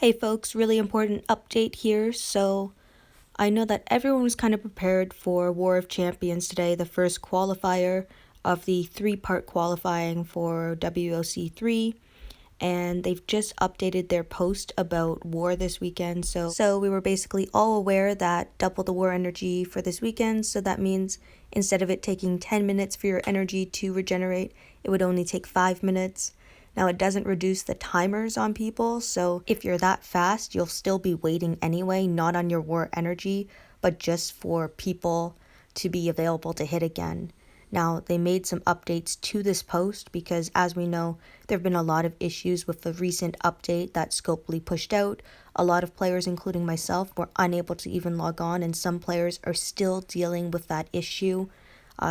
Hey folks, really important update here. So I know that everyone was kind of prepared for War of Champions today, the first qualifier of the three-part qualifying for WoC 3, and they've just updated their post about War this weekend. So we were basically all aware that double the War energy for this weekend, so that means instead of it taking 10 minutes for your energy to regenerate, it would only take 5 minutes. Now, it doesn't reduce the timers on people, so if you're that fast, you'll still be waiting anyway, not on your war energy, but just for people to be available to hit again. Now, they made some updates to this post because, as we know, there have been a lot of issues with the recent update that Scopely pushed out. A lot of players, including myself, were unable to even log on, and some players are still dealing with that issue.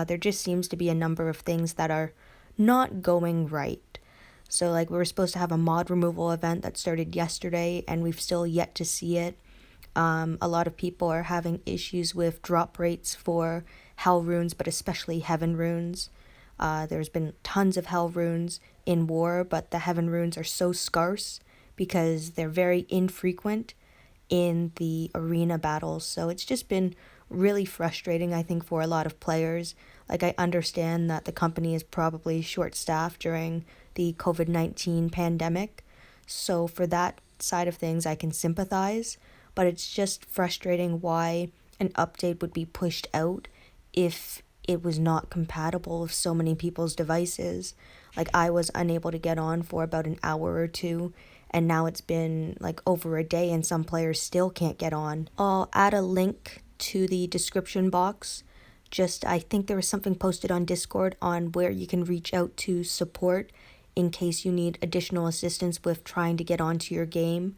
There just seems to be a number of things that are not going right. So like we were supposed to have a mod removal event that started yesterday and we've still yet to see it. A lot of people are having issues with drop rates for Hell runes, but especially Heaven runes. There's been tons of Hell runes in War, but the Heaven runes are so scarce because they're very infrequent in the arena battles. So it's just been really frustrating, I think, for a lot of players. Like, I understand that the company is probably short-staffed during the COVID-19 pandemic. So for that side of things, I can sympathize. But it's just frustrating why an update would be pushed out if it was not compatible with so many people's devices. Like, I was unable to get on for about an hour or two, and now it's been like over a day and some players still can't get on. I'll add a link to the description box. I think there was something posted on Discord on where you can reach out to support in case you need additional assistance with trying to get onto your game.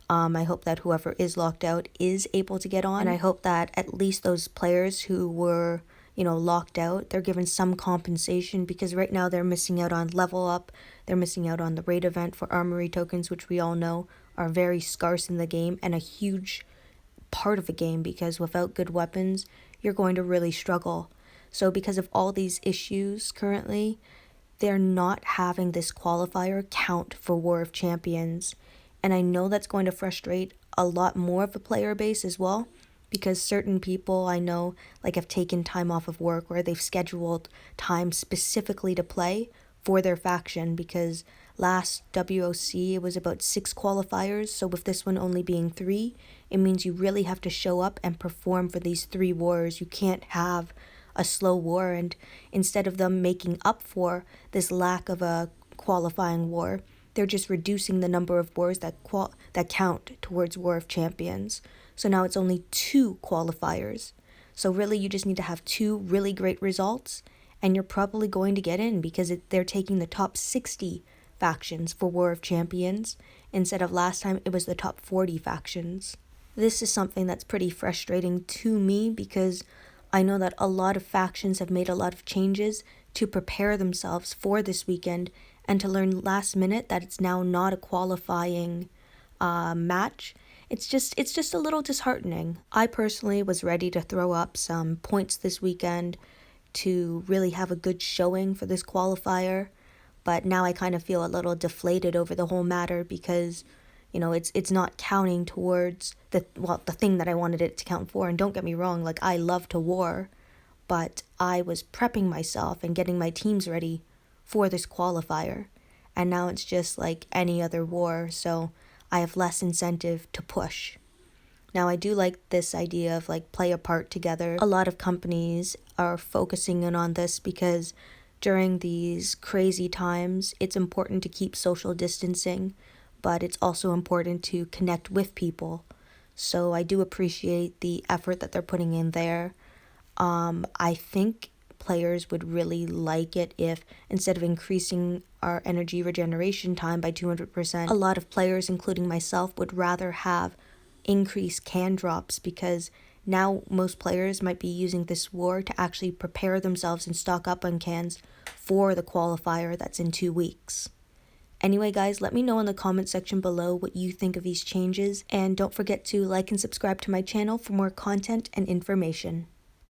I hope that whoever is locked out is able to get on, and I hope that at least those players who were, locked out, they're given some compensation, because right now they're missing out on level up, they're missing out on the raid event for armory tokens, which we all know are very scarce in the game and a huge part of the game, because without good weapons, you're going to really struggle. So because of all these issues currently, they're not having this qualifier count for War of Champions. And I know that's going to frustrate a lot more of the player base as well, because certain people I know have taken time off of work, or they've scheduled time specifically to play for their faction, because last WoC it was about 6 qualifiers, so with this one only being 3, it means you really have to show up and perform for these 3 wars. You can't have a slow war, and instead of them making up for this lack of a qualifying war, they're just reducing the number of wars that count towards War of Champions. So now it's only 2 qualifiers. So really you just need to have 2 really great results, and you're probably going to get in, because they're taking the top 60 factions for War of Champions instead of last time it was the top 40 factions. This is something that's pretty frustrating to me, because I know that a lot of factions have made a lot of changes to prepare themselves for this weekend, and to learn last minute that it's now not a qualifying match, it's just a little disheartening. I personally was ready to throw up some points this weekend to really have a good showing for this qualifier, but now I kind of feel a little deflated over the whole matter, because it's not counting towards the thing that I wanted it to count for. And don't get me wrong, I love to war, but I was prepping myself and getting my teams ready for this qualifier, and now it's just like any other war, so I have less incentive to push. Now, I do like this idea of play a part together. A lot of companies are focusing in on this, because during these crazy times, it's important to keep social distancing, but it's also important to connect with people. So I do appreciate the effort that they're putting in there. I think players would really like it if, instead of increasing our energy regeneration time by 200%, a lot of players, including myself, would rather have increased can drops, because now most players might be using this war to actually prepare themselves and stock up on cans for the qualifier that's in 2 weeks. Anyway, guys, let me know in the comment section below what you think of these changes, and don't forget to like and subscribe to my channel for more content and information.